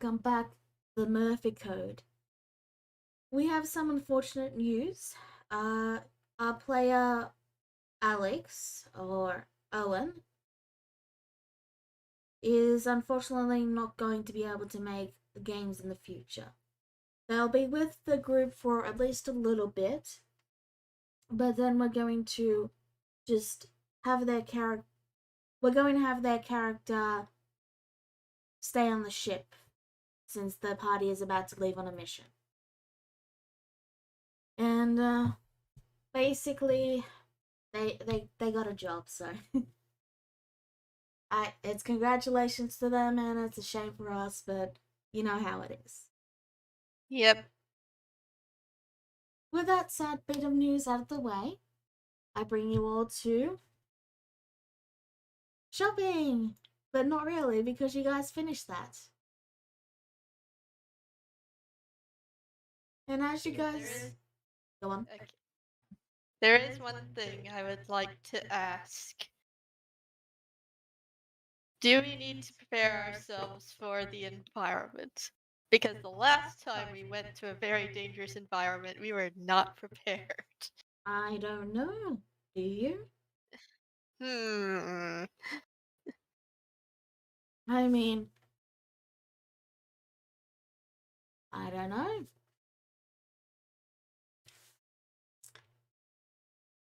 welcome back the Murphy Code. We have some unfortunate news. Our player Alex, or Owen, is unfortunately not going to be able to make the games in the future. They'll be with the group for at least a little bit, but then we're going to just have their character. We're going to have their character stay on the ship since the party is about to leave on a mission. And basically, they got a job, so it's congratulations to them, and it's a shame for us, but you know how it is. Yep. With that sad bit of news out of the way, I bring you all to shopping, but not really because you guys finished that. And as you guys go on. Okay. There is one thing I would like to ask. Do we need to prepare ourselves for the environment? Because the last time we went to a very dangerous environment, we were not prepared. I don't know. Do you? Hmm. I mean, I don't know.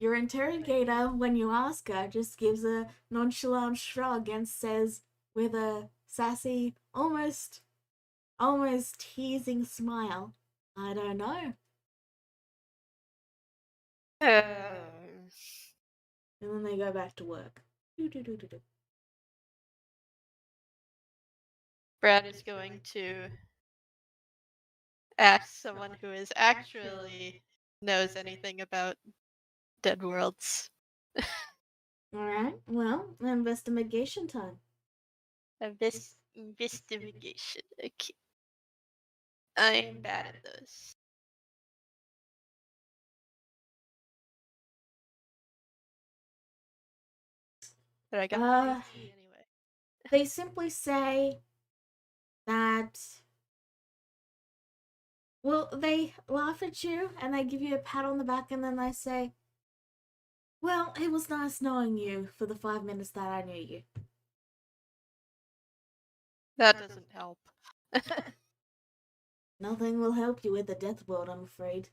Your interrogator, when you ask her, just gives a nonchalant shrug and says with a sassy, almost teasing smile, I don't know. Um, And then they go back to work. Brad is going to ask someone who is actually knows anything about dead worlds. Alright, well, investigation time. Investigation. Okay. I am bad at those. But I got an AC anyway. They simply say that, well, they laugh at you and they give you a pat on the back and then they say, well, it was nice knowing you for the 5 minutes that I knew you. That doesn't help. Nothing will help you with the death world, I'm afraid.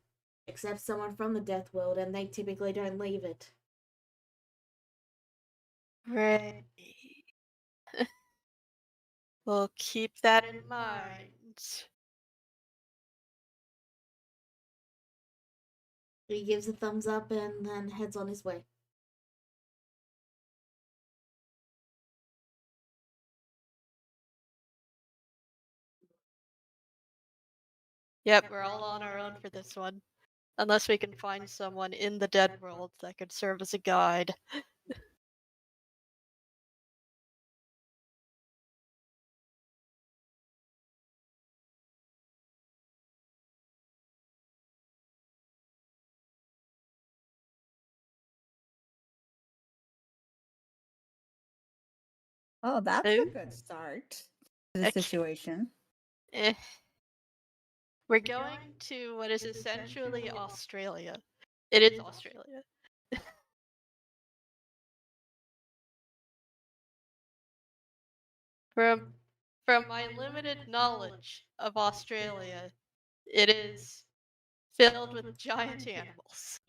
Except someone from the death world, and they typically don't leave it. Right. We'll keep that in mind. He gives a thumbs up and then heads on his way. Yep, we're all on our own for this one. Unless we can find someone in the dead world that could serve as a guide. Oh, that's a Ooh. good start to the Okay. situation. Eh. We're going to what is essentially Australia. It is Australia. From my limited knowledge of Australia, it is filled with giant animals.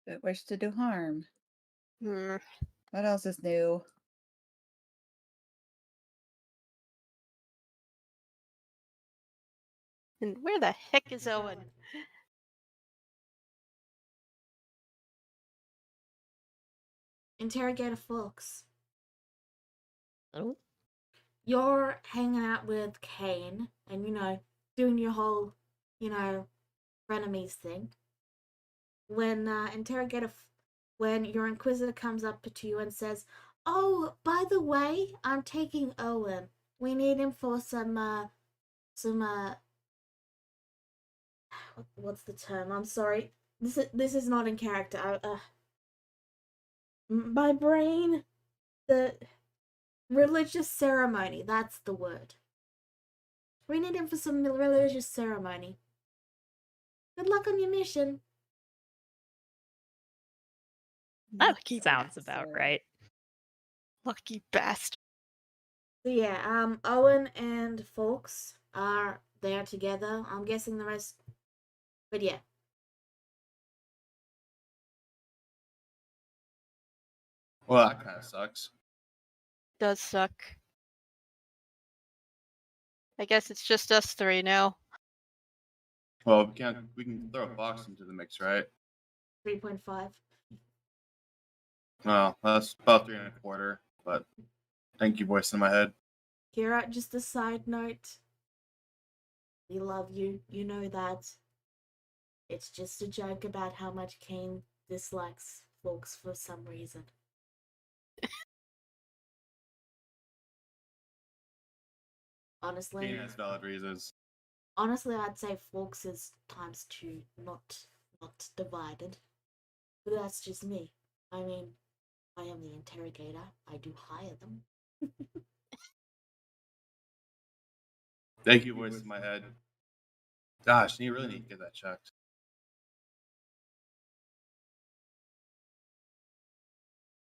That wish to do harm. Hmm. What else is new? And where the heck is Owen? Interrogator Fox. Oh. You're hanging out with Kane and, doing your whole, frenemies thing. When when your inquisitor comes up to you and says, "Oh, by the way, I'm taking Owen. We need him for some what's the term? I'm sorry. This is not in character. My brain, the religious ceremony. That's the word. We need him for some religious ceremony. Good luck on your mission. That Lucky sounds bastard. about right. Lucky bastard. So yeah, Owen and Folks are there together. I'm guessing the rest, but yeah. Well, that kind of sucks. Does suck. I guess it's just us three now. Well, we can throw Fox into the mix, right? 3.5. Well, that's about 3.25. But thank you, voice in my head. Kira, just a side note. We love you. You know that. It's just a joke about how much Kane dislikes Folks for some reason. Honestly. Kane has valid reasons. Honestly, I'd say Folks is ×2, not divided. But that's just me. I mean, I am the interrogator. I do hire them. Thank you, voice in my head. Gosh, you really need to get that checked.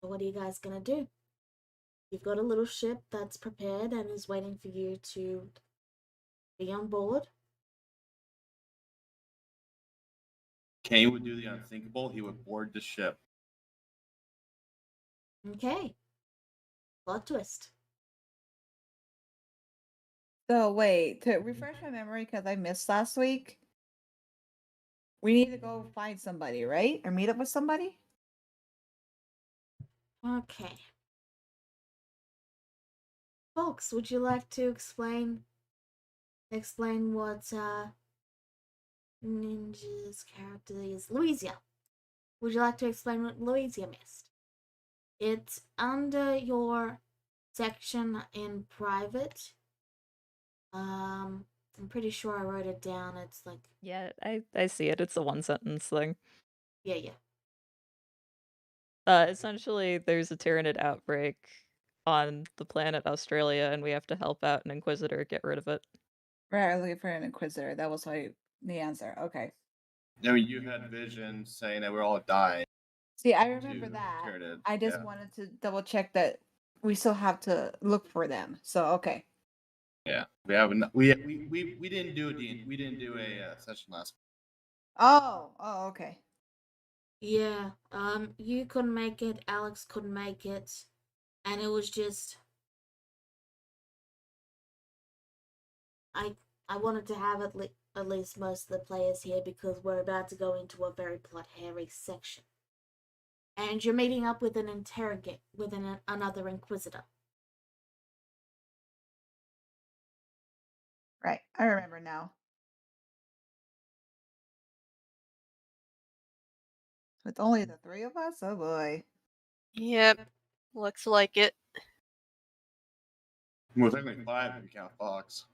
So what are you guys gonna do? You've got a little ship that's prepared and is waiting for you to be on board. Kane would do the unthinkable. He would board the ship. Okay. Plot twist. So wait, to refresh my memory because I missed last week. We need to go find somebody, right? Or meet up with somebody? Okay. Folks, would you like to explain what Ninja's character is? Louisia. Would you like to explain what Louisia missed? It's under your section in private. I'm pretty sure I wrote it down. It's like Yeah, I see it. It's a one sentence thing. yeah. Essentially, there's a Tyranid outbreak on the planet Australia, and we have to help out an Inquisitor get rid of it. Right, I was looking for an Inquisitor. That was the answer. Okay. I mean, you had visions saying that we're all dying. See, I remember to that. Tyranid, I just yeah. wanted to double check that we still have to look for them. So okay. Yeah, we haven't. We didn't do we didn't do a session last. Oh, okay. Yeah. You couldn't make it, Alex couldn't make it, and it was just I wanted to have at least most of the players here because we're about to go into a very plot-heavy section. And you're meeting up with another Inquisitor. Right, I remember now. With only the three of us? Oh boy. Yep. Looks like it. Well, technically 5 if you count Fox.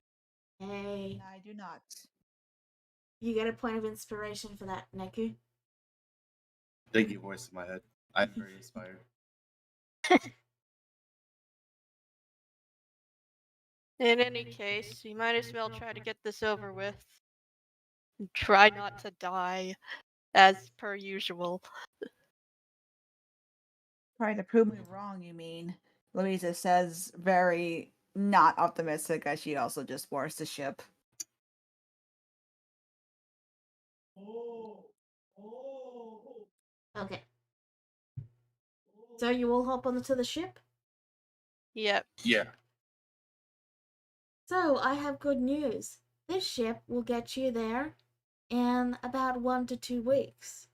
Hey, I do not. you get a point of inspiration for that, Neku. Thank you, voice in my head. I'm very inspired. In any case, you might as well try to get this over with. And try not to die, as per usual. Trying to prove me wrong, you mean? Louisa says very not optimistic as she also just boards the ship. Okay. So you all hop onto the ship? Yep. Yeah. So I have good news. This ship will get you there in about 1 to 2 weeks.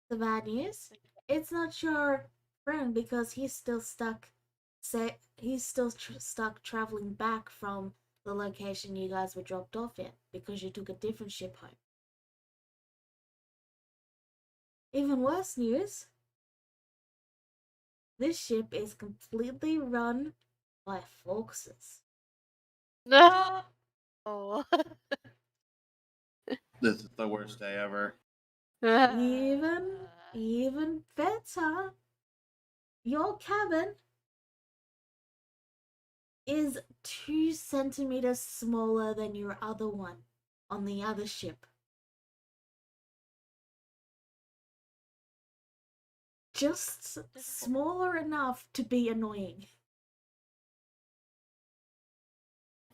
The bad news? It's not your friend because he's still stuck. Stuck traveling back from the location you guys were dropped off in because you took a different ship home. Even worse news. This ship is completely run by foxes. No. This is the worst day ever. Even better. Your cabin is 2 centimeters smaller than your other one on the other ship. Just smaller enough to be annoying.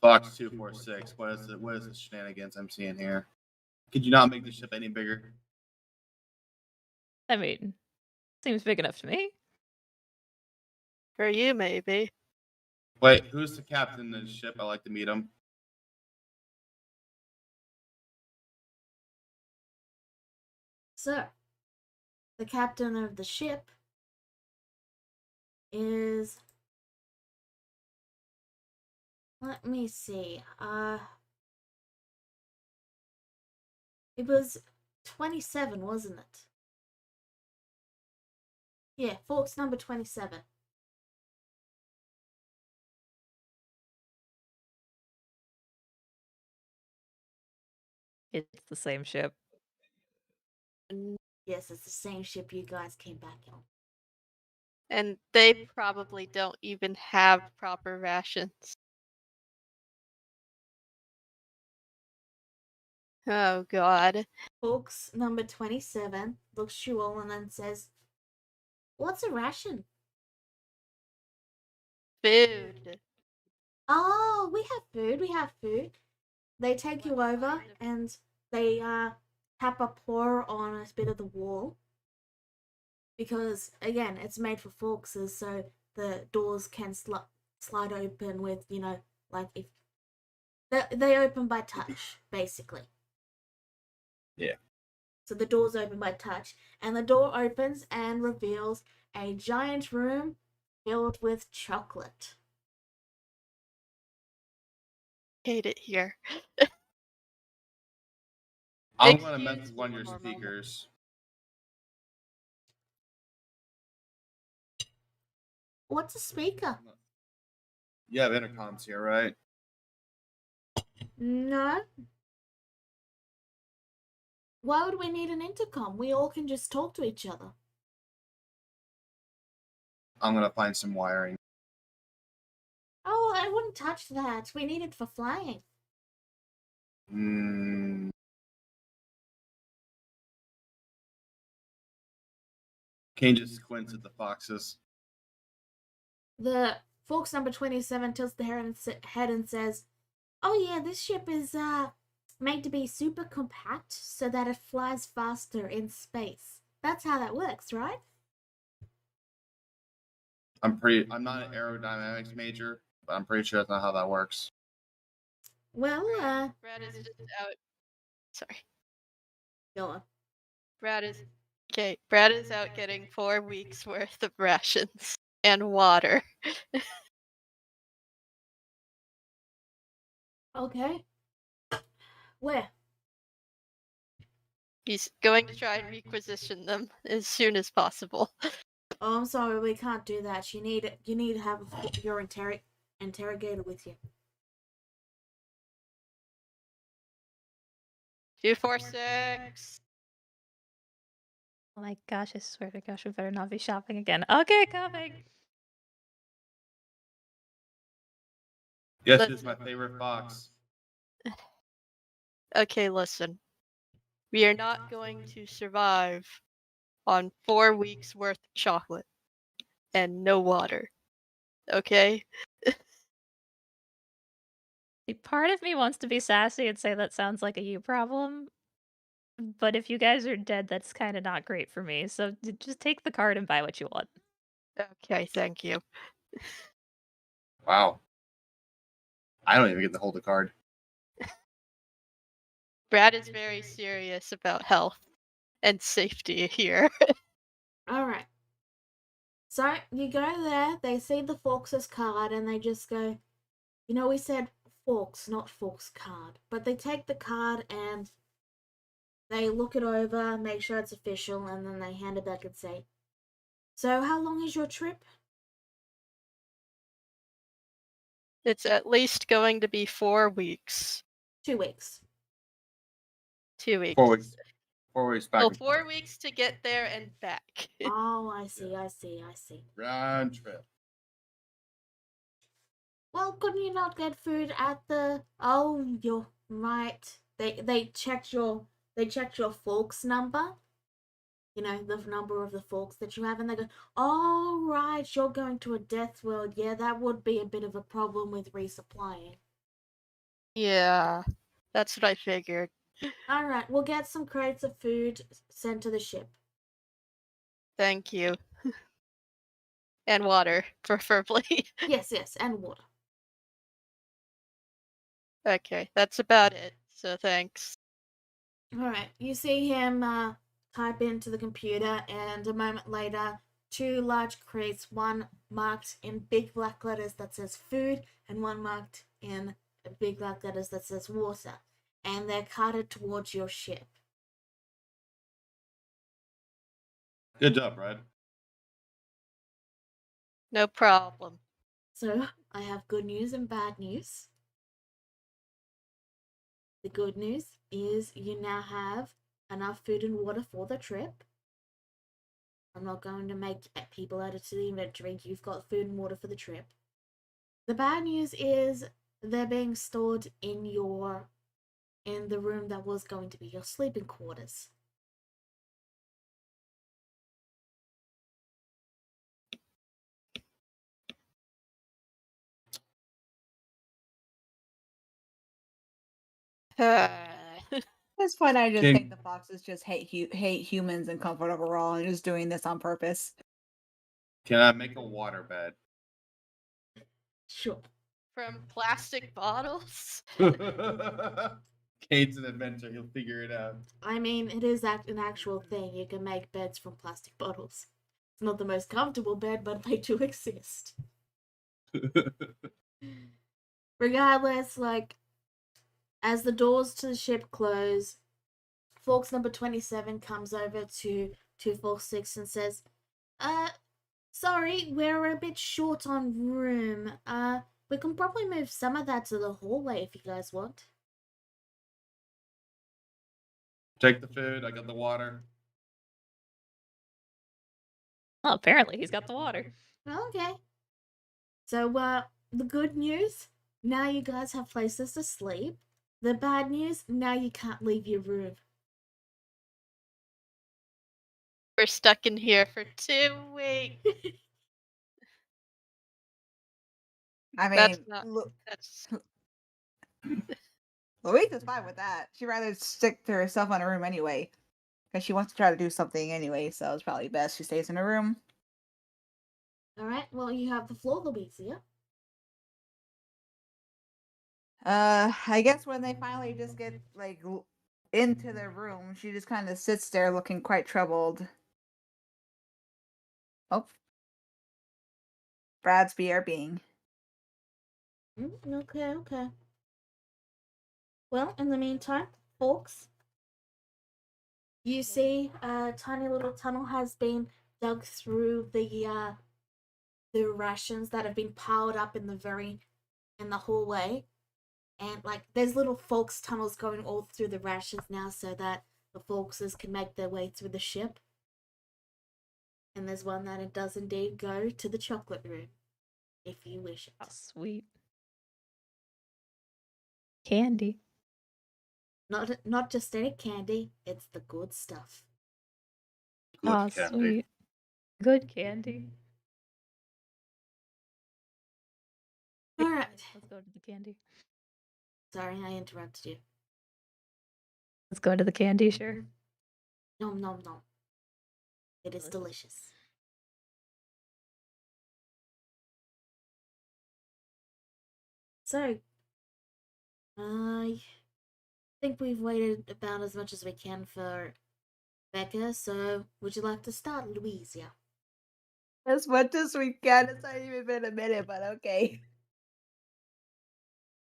Fox 246. What is it? What is the shenanigans I'm seeing here? Could you not make the ship any bigger? I mean, seems big enough to me. For you, maybe. Wait, who's the captain of the ship? I like to meet him. So, the captain of the ship is, let me see. It was 27, wasn't it? Yeah, Forks number 27. It's the same ship. Yes, it's the same ship you guys came back on. And they probably don't even have proper rations. Oh, God. Forks number 27 looks you all and then says, "What's a ration?" Food. Oh, we have food, we have food. They take you What over kind of- and they tap a paw on a bit of the wall. Because, again, it's made for Forkses, so the doors can slide open with, like if they open by touch, basically. Yeah. So the doors open by touch, and the door opens and reveals a giant room filled with chocolate. Hate it here. I'm gonna mess Excuse with one of your me for a moment. speakers. What's a speaker? You have intercoms here, right? No. Why would we need an intercom? We all can just talk to each other. I'm gonna find some wiring. Oh, I wouldn't touch that. We need it for flying. Kane just squints at the foxes. The Forks number 27 tilts the head and says, "Oh yeah, this ship is made to be super compact so that it flies faster in space. That's how that works, right?" I'm not an aerodynamics major, but I'm pretty sure that's not how that works. Well, Brad is just out. Sorry. go on. Brad is out getting 4 weeks worth of rations and water. Okay. Where? He's going to try and requisition them as soon as possible. Oh, I'm sorry, we can't do that. You need to have your interrogator with you. 246. Oh my gosh, I swear to gosh, we better not be shopping again. Okay, coming. Yes, Let's- this is my favorite fox. Okay, listen. We are not going to survive on 4 weeks worth of chocolate and no water. Okay? See, part of me wants to be sassy and say that sounds like a you problem. But if you guys are dead, that's kind of not great for me. So just take the card and buy what you want. Okay, thank you. Wow. I don't even get to hold the card. Brad is very serious about health and safety here. All right. So you go there. They see the Forks' card and they just go, we said Forks, not Forks card. But they take the card and they look it over, make sure it's official, and then they hand it back and say, "So how long is your trip?" It's at least going to be 4 weeks. 2 weeks. 2 weeks. 4 weeks. 4 weeks back. Well, and 4 forth. weeks to get there and back. Oh, I see. Round trip. Well, couldn't you not get food at the? Oh, you're right. They checked your forks number. You know, the number of the forks that you have, and they go, "Oh, right, you're going to a death world. Yeah, that would be a bit of a problem with resupplying." Yeah, that's what I figured. All right, we'll get some crates of food sent to the ship. Thank you. And water, preferably. Yes, and water. Okay, that's about it. So thanks. All right, you see him type into the computer, and a moment later, two large crates, one marked in big black letters that says food, and one marked in big black letters that says water, and they're carted towards your ship. Good job, Brad. No problem. So, I have good news and bad news. The good news is you now have enough food and water for the trip. I'm not going to make people add it to the inventory. You've got food and water for the trip. The bad news is they're being stored in the room that was going to be your sleeping quarters. At this point, I just Can- think the foxes just hate humans and comfort overall, and just doing this on purpose. Can I make a water bed? Sure. From plastic bottles? Kate's an adventure. He'll figure it out. I mean, it is an actual thing. You can make beds from plastic bottles. It's not the most comfortable bed, but they do exist. Regardless, like, as the doors to the ship close, Forks number 27 comes over to 246 and says, sorry, we're a bit short on room. We can probably move some of that to the hallway if you guys want." Take the food. I got the water. Well, apparently he's got the water. Okay. So, the good news, now you guys have places to sleep. The bad news, now you can't leave your room. We're stuck in here for 2 weeks. I mean, That's not. That's. Louise is fine with that. She'd rather stick to herself in her room anyway, because she wants to try to do something anyway. So it's probably best she stays in her room. All right, well, you have the floor, Louisa. I guess when they finally just get like into their room, she just kind of sits there looking quite troubled. Oh, Brad's BRBing. Okay. Well, in the meantime, folks, you see a tiny little tunnel has been dug through the rations that have been piled up in the hallway. And like there's little folks tunnels going all through the rations now so that the folkses can make their way through the ship. And there's one that it does indeed go to the chocolate room, if you wish it. Oh, sweet. Candy. Not just any candy, it's the good stuff. Good Oh, candy. sweet. Good candy. All right. Let's go to the candy. Sorry, I interrupted you. Let's go to the candy, sure. Nom nom nom. It is delicious. So, I think we've waited about as much as we can for Becca, so would you like to start, Louisa? As much as we can. It's not even been a minute, but okay.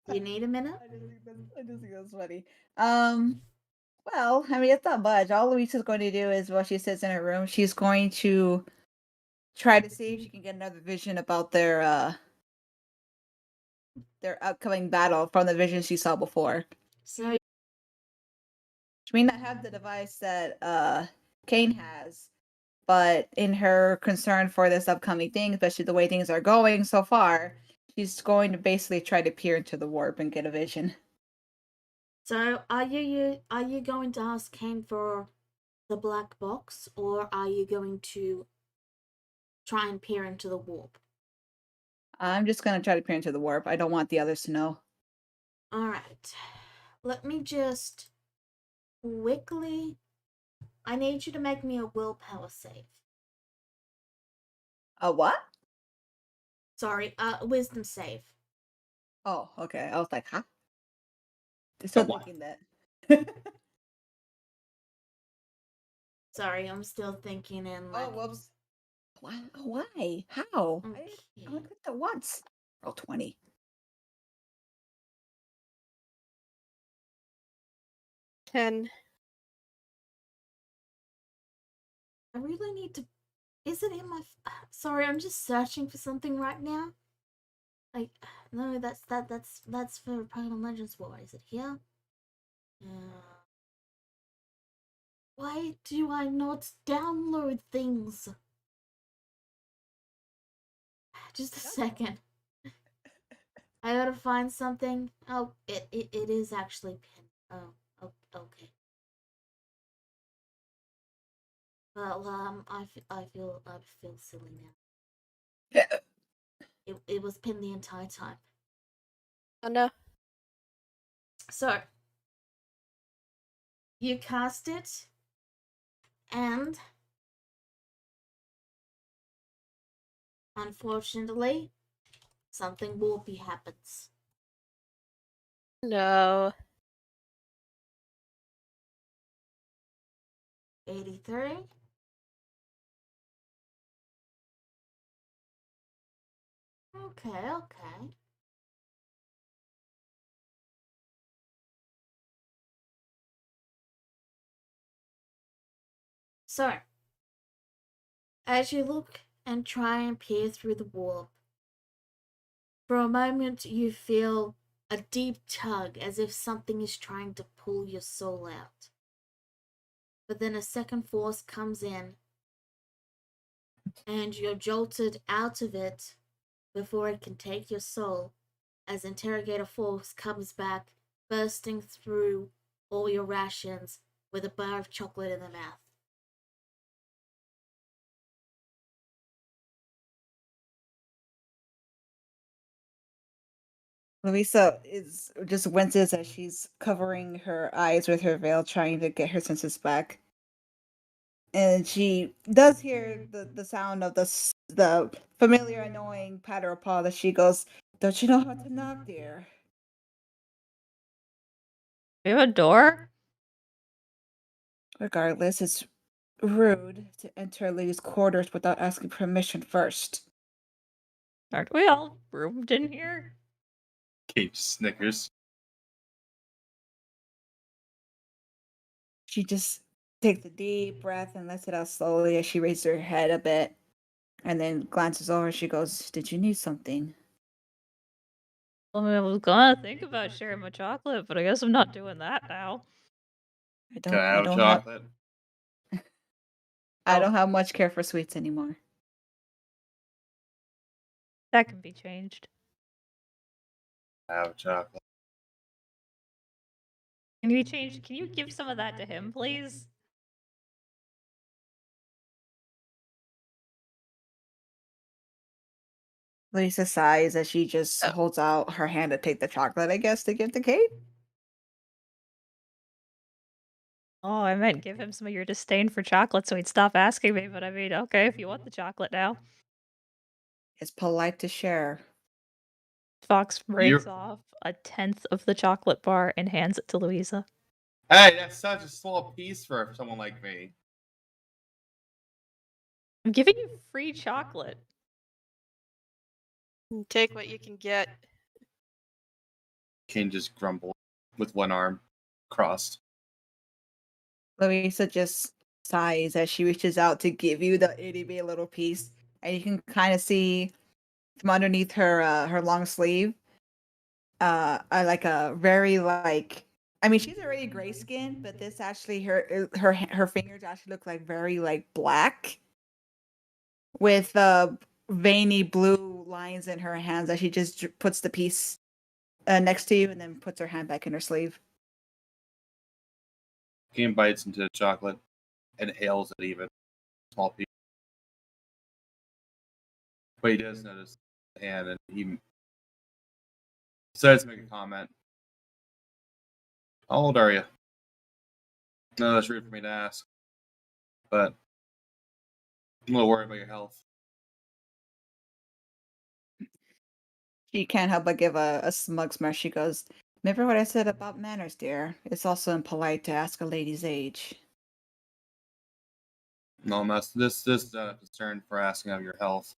Do you need a minute? I just think that's funny. Well, I mean, it's not much. All Louisa's going to do is while she sits in her room, she's going to try to see if she can get another vision about their upcoming battle from the vision she saw before. So, She may not have the device that Kane has, but in her concern for this upcoming thing, especially the way things are going so far, She's going to basically try to peer into the warp and get a vision. So, are you going to ask Kane for the black box, or are you going to try and peer into the warp? I'm just going to try to peer into the warp. I don't want the others to know. All right. Let me just quickly. I need you to make me a willpower save. A what? Sorry, wisdom save. Oh, okay. I was like, huh? Still what? thinking that. Sorry, I'm still thinking in like. Oh, whoops. Why? Why? How? I Okay. only clicked that once. Roll 20. Ten. I really need to. Is it in my? Sorry, I'm just searching for something right now. Like, no, that's for Pokemon Legends War. Is it here? Why do I not download things? Just a second. I gotta find something. Oh, it is actually pinned. Oh, okay. Well, I feel silly now. It was pinned the entire time. Oh no. So, you cast it, and unfortunately, something warpy happens. No. 83. Okay. So, as you look and try and peer through the warp, for a moment you feel a deep tug as if something is trying to pull your soul out. But then a second force comes in and you're jolted out of it before it can take your soul, as Interrogator Force comes back, bursting through all your rations with a bar of chocolate in the mouth. Louisa is just winces as she's covering her eyes with her veil, trying to get her senses back. And she does hear the sound of the familiar, annoying patter of paw that she goes, "Don't you know how to knock, dear?" We have a door? Regardless, it's rude to enter a lady's quarters without asking permission first. Aren't we all roomed in here? Kate snickers. She just takes a deep breath and lets it out slowly as she raises her head a bit and then glances over. She goes, "Did you need something?" I mean, I was gonna think about sharing my chocolate, but I guess I'm not doing that now. Can I have chocolate? I don't have much care for sweets anymore. That can be changed. I have chocolate. Can you change? Can you give some of that to him, please? Lisa sighs as she just holds out her hand to take the chocolate, I guess, to give to Kate. Oh, I meant give him some of your disdain for chocolate so he'd stop asking me, but I mean, okay, if you want the chocolate now. It's polite to share. Fox breaks You're- off a tenth of the chocolate bar and hands it to Louisa. Hey, that's such a small piece for someone like me. I'm giving you free chocolate. Take what you can get. Kane just grumbled with one arm crossed. Louisa just sighs as she reaches out to give you the itty bitty little piece, and you can kind of see from underneath her long sleeve, like a very like. I mean, she's already gray skinned, but this actually her fingers actually look like very like black, with veiny blue lines in her hands as she just puts the piece next to you and then puts her hand back in her sleeve. Kane bites into the chocolate and inhales it even. Small piece. But he does notice the hand and he decides to make a comment. How old are you? No, that's rude for me to ask. But I'm a little worried about your health. She can't help but give a smug smirk. She goes, "Remember what I said about manners, dear? It's also impolite to ask a lady's age." No, this is not a concern for asking of your health.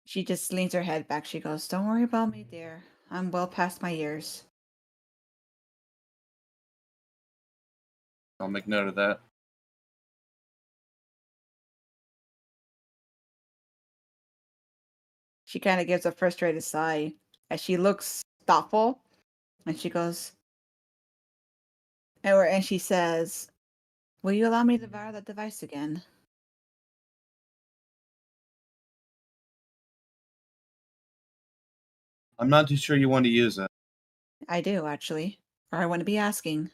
She just leans her head back. She goes, "Don't worry about me, dear. I'm well past my years." I'll make note of that. She kind of gives a frustrated sigh as she looks thoughtful, and she goes, and she says, "Will you allow me to borrow that device again?" I'm not too sure you want to use it. "I do, actually. Or I want to be asking."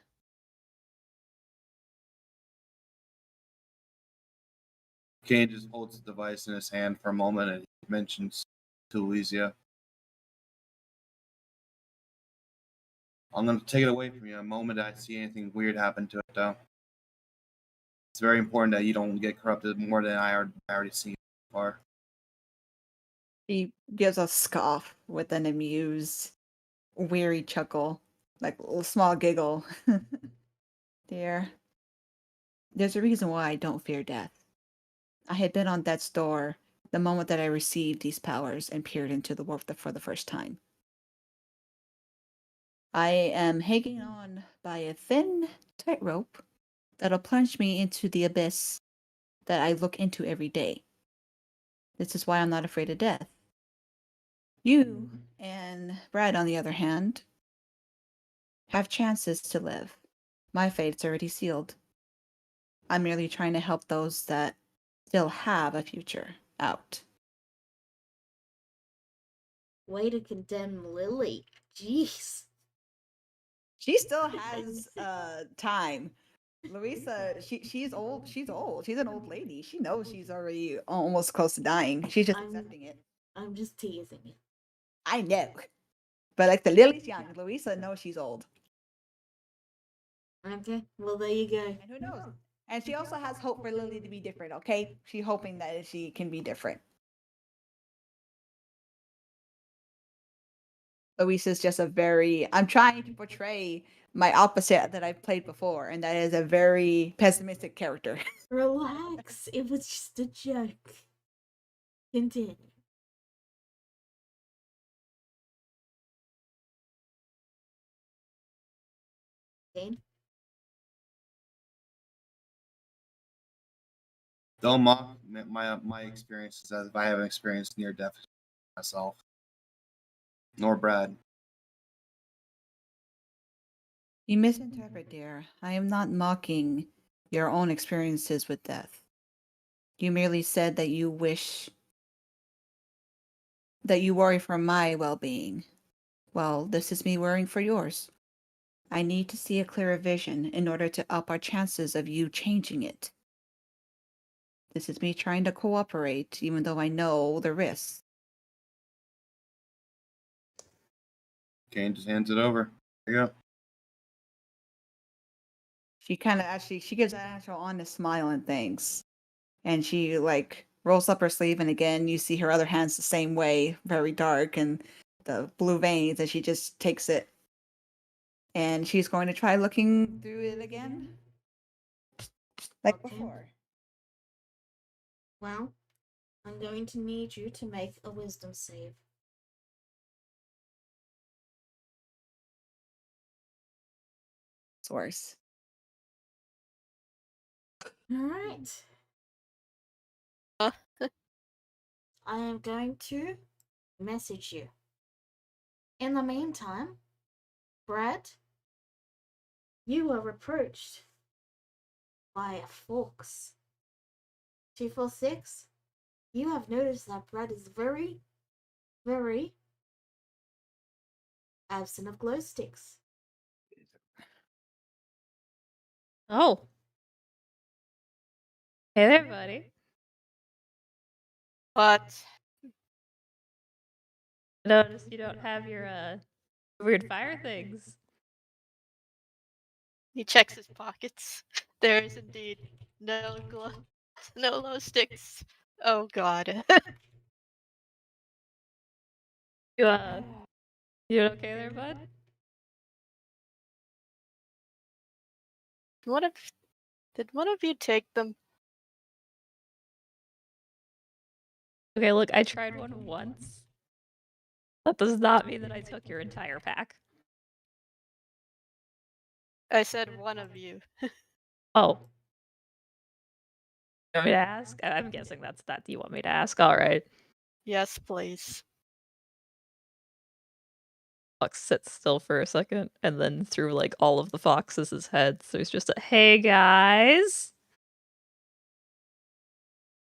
Kane just holds the device in his hand for a moment and he mentions to Elysia, I'm going to take it away from you the moment I see anything weird happen to it, though. It's very important that you don't get corrupted more than I already seen so far. She gives a scoff with an amused, weary chuckle, like a small giggle. "Dear, there's a reason why I don't fear death. I had been on death's door the moment that I received these powers and peered into the warp for the first time. I am hanging on by a thin tightrope that'll plunge me into the abyss that I look into every day. This is why I'm not afraid of death. You and Brad, on the other hand, have chances to live. My fate's already sealed. I'm merely trying to help those that still have a future out." Way to condemn Lily. Jeez. She still has time. Louisa, she's old. She's old. She's an old lady. She knows she's already almost close to dying. She's just accepting it. I'm just teasing you. I know. But like the Lily's young. Louisa knows she's old. Okay, well there you go. And who knows? And she also has hope for Lily to be different, okay? She's hoping that she can be different. Louisa's just a very, I'm trying to portray my opposite that I've played before, and that is a very pessimistic character. Relax, it was just a joke. Continue. Dane? Don't mock my experiences as if I haven't experienced near death myself. Nor Brad. You misinterpret, dear. I am not mocking your own experiences with death. You merely said that you wish that you worry for my well being. Well, this is me worrying for yours. I need to see a clearer vision in order to up our chances of you changing it. This is me trying to cooperate, even though I know the risks. Kane just hands it over. There you go. She kind of actually, she gives that actual honest smile and thanks. And she like rolls up her sleeve, and again, you see her other hands the same way, very dark and the blue veins, and she just takes it. And she's going to try looking through it again, like Okay. before. Well, I'm going to need you to make a wisdom save. Source. Alright. Huh? I am going to message you. In the meantime, Brad, you were approached by a fox. 246. You have noticed that Brett is very, very absent of glow sticks. Oh. Hey there, buddy. But Notice you don't have your weird fire things. he checks his pockets. There is indeed no glow sticks. Oh god. You you okay there, bud? Did one of you take them? Okay, look, I tried one once. That does not mean that I took your entire pack. I said one of you. Oh. You want me to ask? I'm guessing that's that. You want me to ask? All right. Yes, please. Fox sits still for a second, and then through like all of the foxes' heads, there's just a "Hey guys,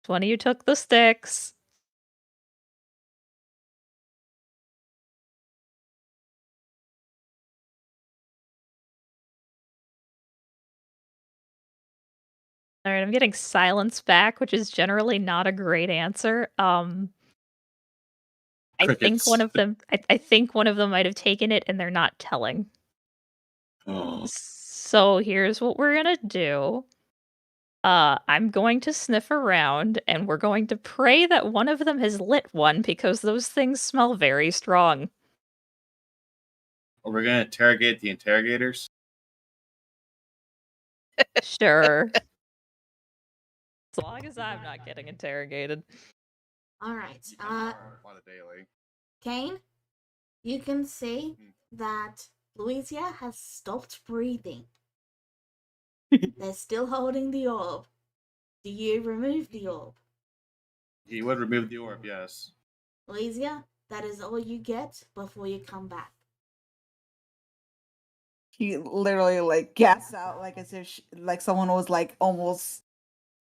one of you took the sticks." All right, I'm getting silence back, which is generally not a great answer. I think Crickets. one of them. I think one of them might have taken it, and they're not telling. Oh, So here's what we're gonna do. I'm going to sniff around, and we're going to pray that one of them has lit one because those things smell very strong. are we gonna interrogate the interrogators? Sure. As long as I'm not getting interrogated. All right. On the daily. Kane, you can see that Louisia has stopped breathing. They're still holding the orb. Do you remove the orb? He would remove the orb, yes. Louisia, that is all you get before you come back. He literally like gasps out like as if like someone was like almost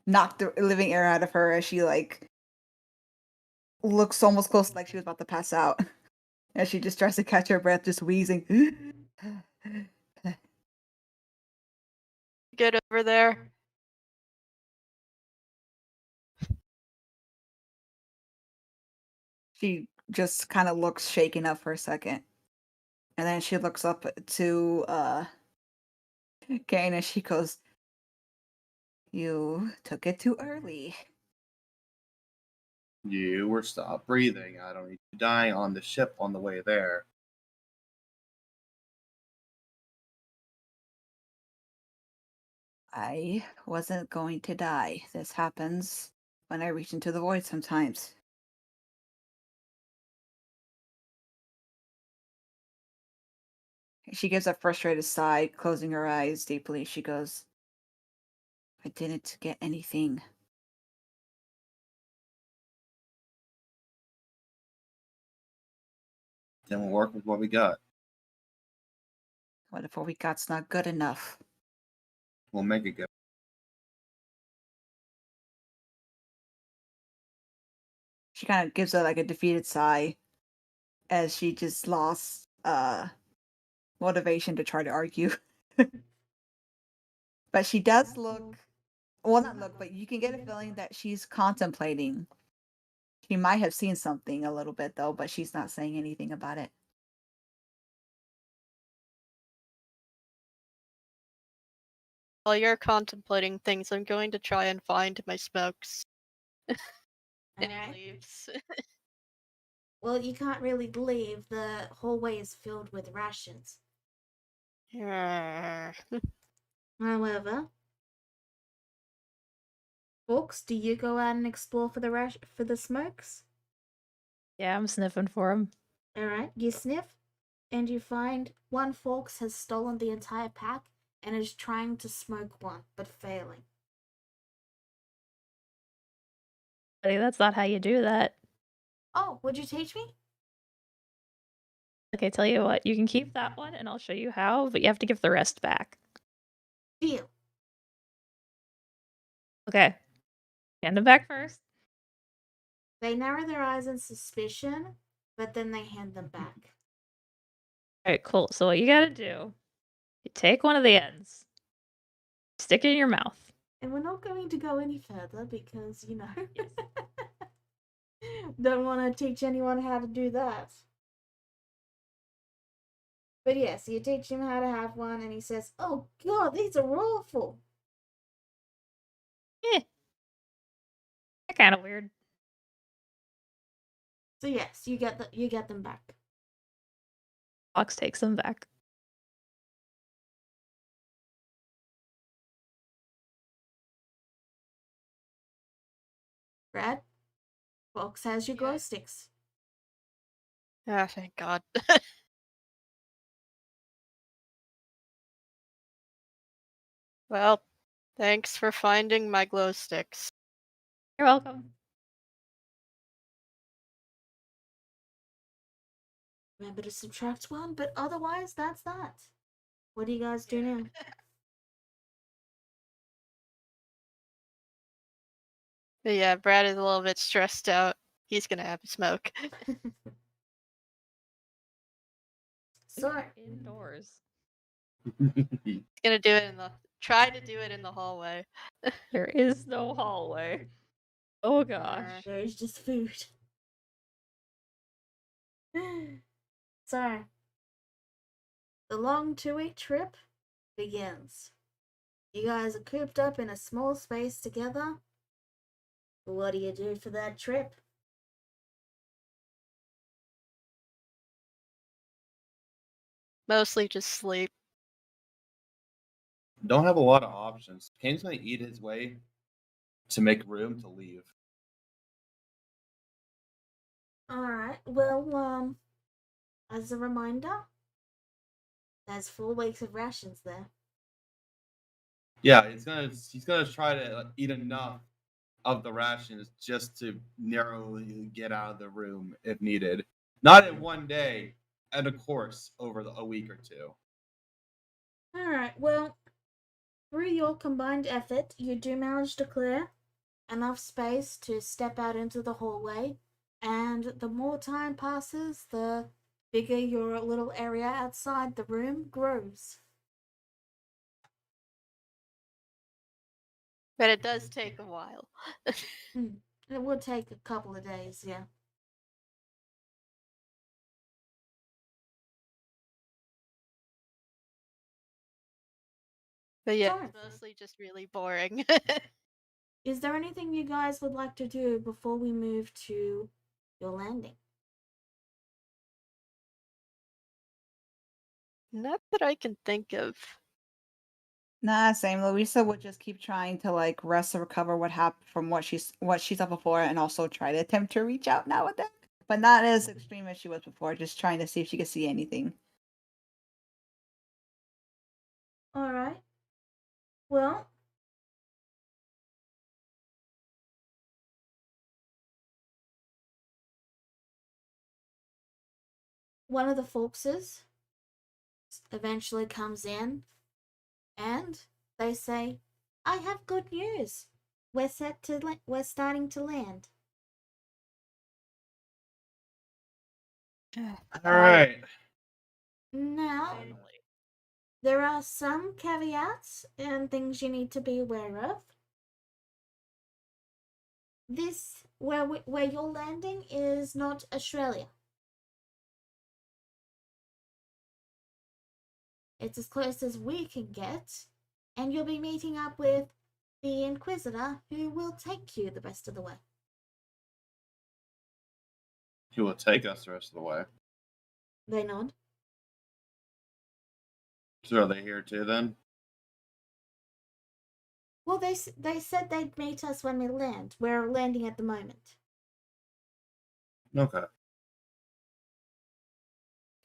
knocked the living air out of her as she like looks almost close like she was about to pass out. As she just tries to catch her breath, just wheezing. Get over there. She just kind of looks shaken up for a second. And then she looks up to Kane and she goes, "You took it too early." You were stopped breathing. I don't need you dying on the ship on the way there. I wasn't going to die. This happens when I reach into the void sometimes. She gives a frustrated sigh, closing her eyes deeply. She goes, "I didn't get anything." Then we'll work with what we got. What if what we got's not good enough? We'll make it good. She kind of gives like a defeated sigh as she just lost motivation to try to argue. But she does look, well, not look, but you can get a feeling that she's contemplating. She might have seen something a little bit though, but she's not saying anything about it. While you're contemplating things, I'm going to try and find my smokes. And he Alright. leaves. Well, you can't really leave. The hallway is filled with rations. However, Fox, do you go out and explore for the smokes? Yeah, I'm sniffing for him. Alright, you sniff, and you find one Fox has stolen the entire pack and is trying to smoke one, but failing. Buddy, that's not how you do that. Oh, would you teach me? Okay, tell you what, you can keep that one and I'll show you how, but you have to give the rest back. Deal. Okay. Hand them back first. They narrow their eyes in suspicion, but then they hand them back. Alright, cool. So what you gotta do, you take one of the ends, stick it in your mouth. And we're not going to go any further because, you know, Yes. don't want to teach anyone how to do that. But yes, you teach him how to have one, and he says, "Oh God, these are awful." They're kind of weird. So yes, you get them back. Fox takes them back. Brad, Fox has your glow Yeah. sticks. Ah, thank God. Well, thanks for finding my glow sticks. You're welcome. Remember to subtract one, but otherwise, that's that. What do you guys do now? But yeah, Brad is a little bit stressed out. He's gonna have a smoke. So, Indoors. He's gonna do it in the try to do it in the hallway. There is no hallway. Oh gosh. there is just food. So, the long 2-week trip begins. You guys are cooped up in a small space together. What do you do for that trip? Mostly just sleep. Don't have a lot of options. Kane's gonna eat his way to make room to leave. Alright, well, as a reminder, there's 4 weeks of rations there. Yeah, he's gonna try to eat enough of the rations just to narrowly get out of the room if needed. Not in one day, and of course over a week or two. Alright, well, through your combined effort, you do manage to clear enough space to step out into the hallway, and the more time passes, the bigger your little area outside the room grows. But it does take a while. It will take a couple of days, yeah. But yeah, Sorry. it's mostly just really boring. Is there anything you guys would like to do before we move to your landing? Not that I can think of. Nah, same. Louisa would just keep trying to like rest and recover what happened from what she saw before, and also try to attempt to reach out now and then, but not as extreme as she was before. Just trying to see if she could see anything. Alright. Well, one of the Folkses eventually comes in and they say, "I have good news. We're starting to land." All right. Now, Finally. there are some caveats and things you need to be aware of. This where you're landing is not Australia. It's as close as we can get, and you'll be meeting up with the Inquisitor who will take you the rest of the way. He will take us the rest of the way. They nod. So are they here too then? Well, they said they'd meet us when we land. We're landing at the moment. Okay.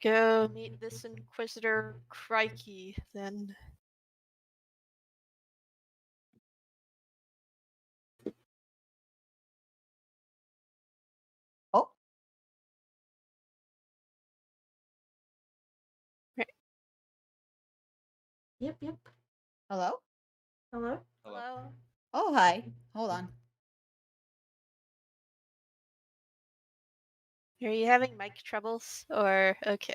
Go meet this Inquisitor Crikey, then. Oh, Yep. hello. Hello? Hello? Oh, hi. Hold on. Are you having mic troubles or okay?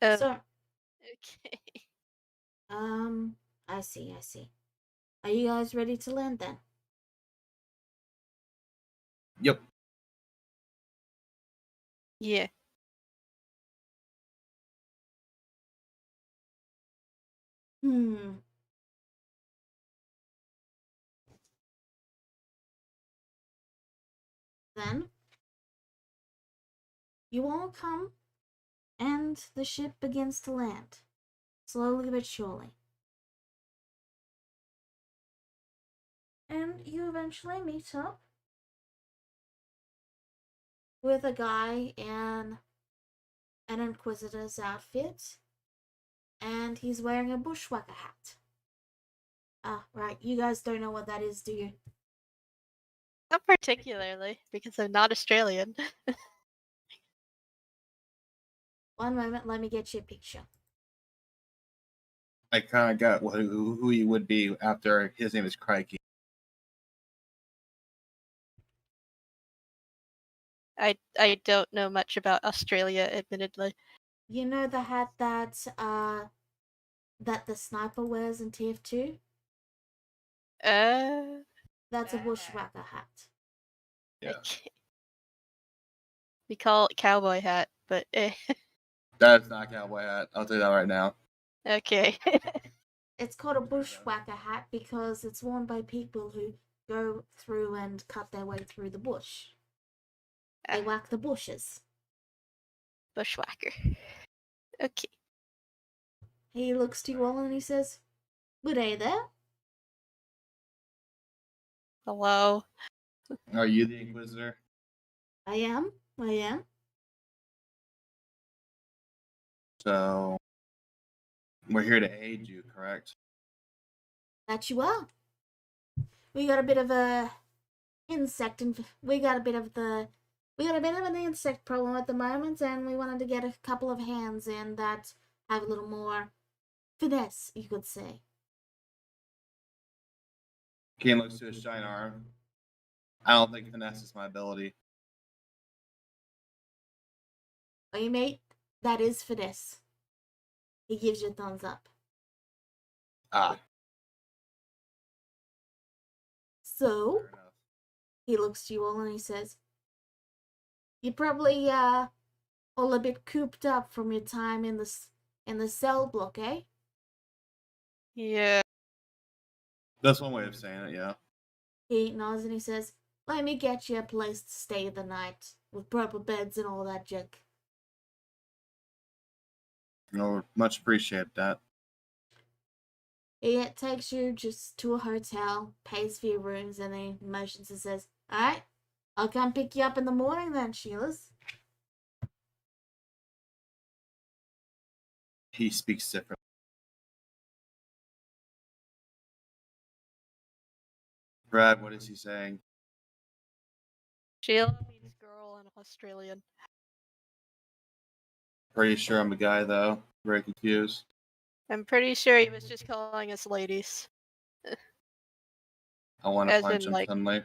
Oh, So, okay. I see. Are you guys ready to land then? Yep. Yeah. Hmm. Then you all come and the ship begins to land, slowly but surely. And you eventually meet up with a guy in an Inquisitor's outfit, and he's wearing a bushwhacker hat. Ah, right, you guys don't know what that is, do you? Not particularly, because I'm not Australian. One moment, let me get you a picture. I kind of got who he would be after his name is Crikey. I don't know much about Australia, admittedly. You know the hat that the sniper wears in TF2? Uh, That's a bushwhacker hat. Yeah. okay. We call it cowboy hat, but That's not a cowboy hat. I'll tell you that right now. okay. It's called a bushwhacker hat because it's worn by people who go through and cut their way through the bush. They whack the bushes. Bushwhacker. Okay. He looks to you all and he says, "Good day there." Hello. Are you the Inquisitor? I am. So we're here to aid you, correct? That you are. We got a bit of a insect and we got a bit of an insect problem at the moment, and we wanted to get a couple of hands in that have a little more finesse, you could say. Kane looks to his giant arm. I don't think finesse is my ability. Oh, mate, that is finesse. He gives you a thumbs up. Ah, So fair enough. he looks to you all and he says, "You probably all a bit cooped up from your time in the cell block, eh?" Yeah. That's one way of saying it, yeah. He nods and he says, "Let me get you a place to stay the night with proper beds and all that junk." No, much appreciate that. He takes you just to a hotel, pays for your rooms, and then motions and says, "Alright, I'll come pick you up in the morning then, Sheila's." He speaks different. Brad, what is he saying? Sheila means girl in Australian. Pretty sure I'm a guy, though. Very confused. I'm pretty sure he was just calling us ladies. I want to As punch in, him like, suddenly.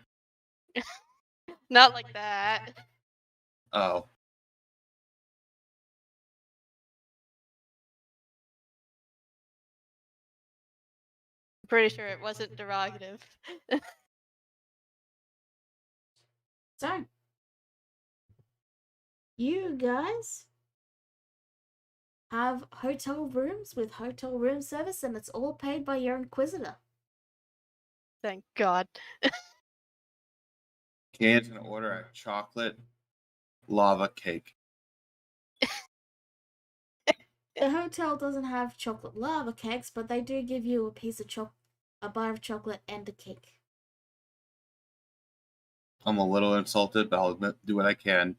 not like that. Oh, I'm pretty sure it wasn't derogative. So, you guys have hotel rooms with hotel room service, and it's all paid by your Inquisitor. Thank God. Kane's gonna order a chocolate lava cake. The hotel doesn't have chocolate lava cakes, but they do give you a bar of chocolate and a cake. I'm a little insulted, but I'll do what I can.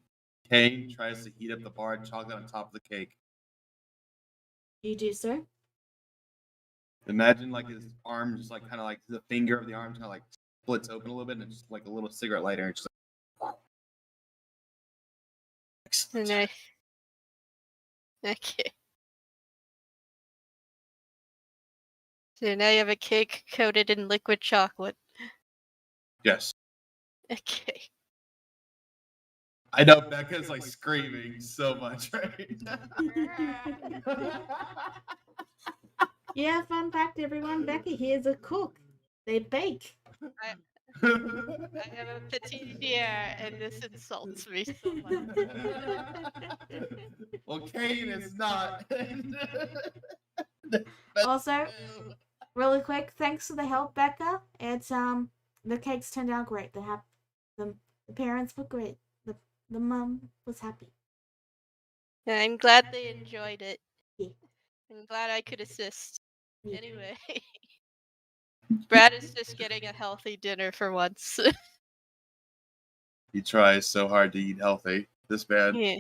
Kane tries to heat up the bar chocolate on top of the cake. You do, sir? Imagine like his arm just like kind of like the finger of the arm kind of like splits open a little bit and it's just like a little cigarette lighter and just like And excellent. okay. So now you have a cake coated in liquid chocolate. Yes. Okay. I know Becca's like screaming so much right Yeah, fun fact, everyone. Becca here's a cook. They bake. I am a patissiere, and this insults me so much. Well, Kane is not. Also, really quick, thanks for the help, Becca. It's the cakes turned out great. The parents were great. The mom was happy. I'm glad they enjoyed it. Yeah. I'm glad I could assist. Yeah. Anyway, Brad is just getting a healthy dinner for once. He tries so hard to eat healthy. This bad. Yeah.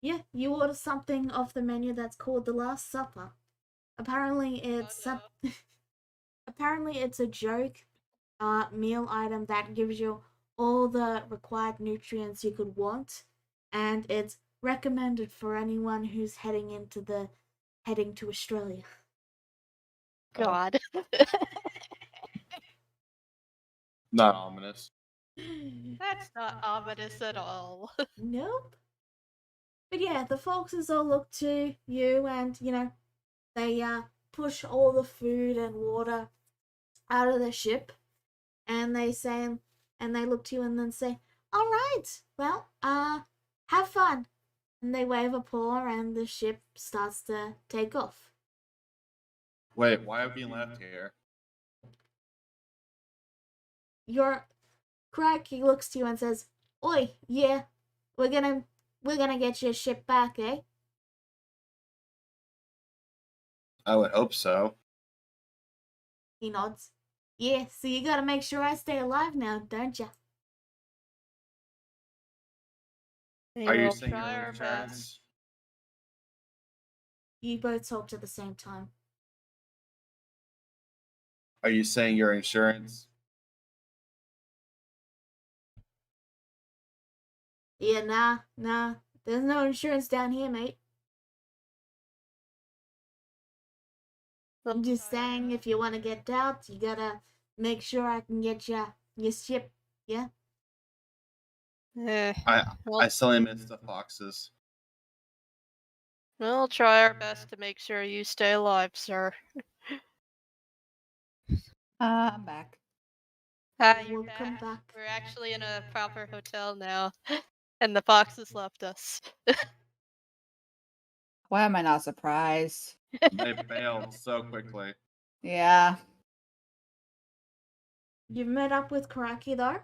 Yeah, you order something off the menu that's called the Last Supper. Apparently, it's Oh, no. apparently it's a joke meal item that gives you all the required nutrients you could want, and it's recommended for anyone who's heading to Australia. God. Not ominous. That's not ominous at all. Nope. But yeah, the Foxes all look to you, and they push all the food and water out of the ship, and they look to you and then say, "All right, well, have fun." And they wave a paw, and the ship starts to take off. Wait, why are we being left here? Your Craig, he looks to you and says, "Oi, yeah, we're gonna get your ship back, eh?" I would hope so. He nods. "Yeah, so you gotta make sure I stay alive now, don't ya?" Are you We'll saying try your our best. insurance? You both talked at the same time. Are you saying your insurance? Yeah, nah. There's no insurance down here, mate. We'll I'm just try our saying, if you want to get out, you gotta make sure I can get your ship. Yeah. best. I Well, still miss the foxes. we'll try our best to make sure you stay alive, sir. I'm back. Hi, you're Welcome back. back. We're actually in a proper hotel now, and the foxes left us. Why am I not surprised? They bailed so quickly. Yeah. You've met up with Karaki though.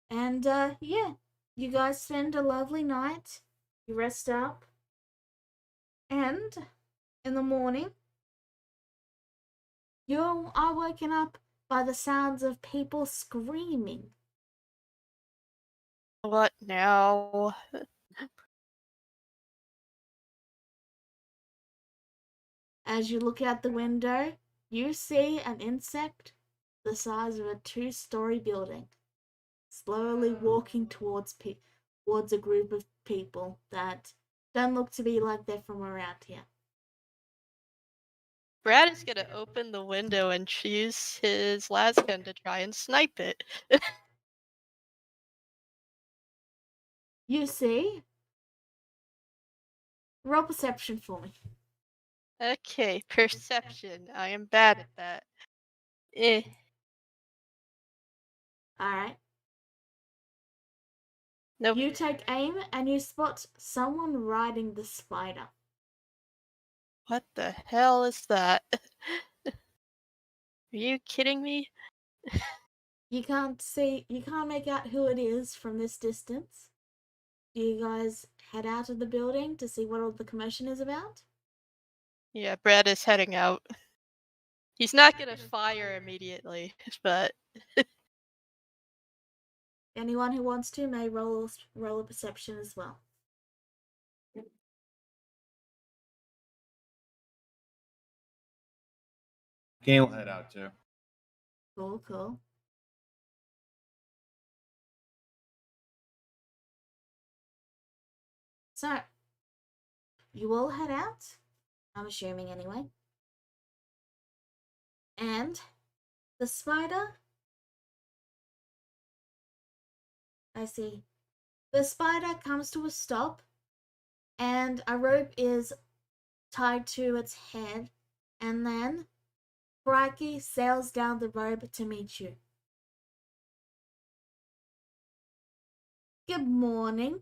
And yeah, you guys spend a lovely night. You rest up. And in the morning, you are woken up by the sounds of people screaming. What now? As you look out the window, you see an insect the size of a two-story building slowly walking towards a group of people that don't look to be like they're from around here. Brad is gonna open the window and choose his lasgun to try and snipe it. You see? Roll perception for me. Okay, perception. I am bad at that. Eh. Alright. Nope. You take aim and you spot someone riding the spider. What the hell is that? Are you kidding me? You can't make out who it is from this distance. Do you guys head out of the building to see what all the commotion is about? Yeah, Brad is heading out. He's not gonna fire immediately, but Anyone who wants to may roll a perception as well. Kane will head out too. Cool. So, you all head out? I'm assuming anyway. And the spider, I see. The spider comes to a stop, and a rope is tied to its head, and then Crikey sails down the rope to meet you. Good morning.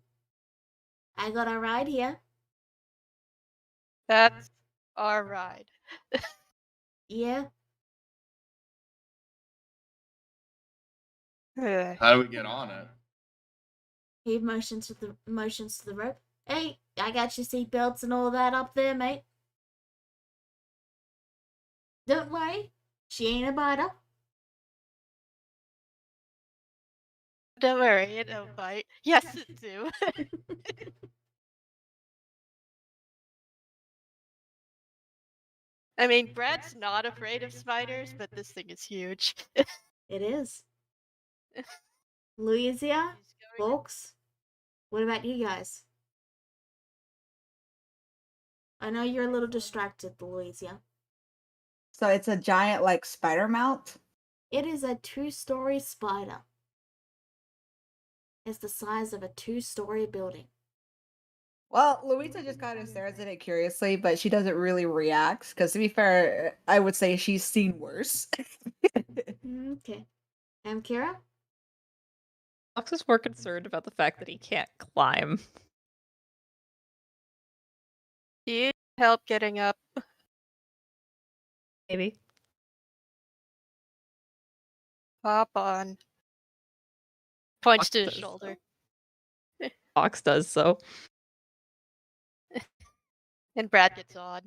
I got a ride here. That's our ride. Yeah, Ugh. How do we get on it? he motions to the rope. Hey, I got your seatbelts and all that up there, mate. Don't worry, she ain't a biter. Don't worry, it don't bite. Yes, it do. I mean, Brad's not afraid of spiders, but this thing is huge. It is. Louisa, He's going folks, what about you guys? I know you're a little distracted, Louisa. So it's a giant like spider mount. It is a 2-story spider. It's the size of a 2-story building. Well, Louisa just kind of stares at it curiously, but she doesn't really react. Because to be fair, I would say she's seen worse. Okay. And Kira? Fox is more concerned about the fact that he can't climb. Do you need help getting up? Maybe. Hop on. Points Fox to his does shoulder. so. Fox does so. And Brad gets on.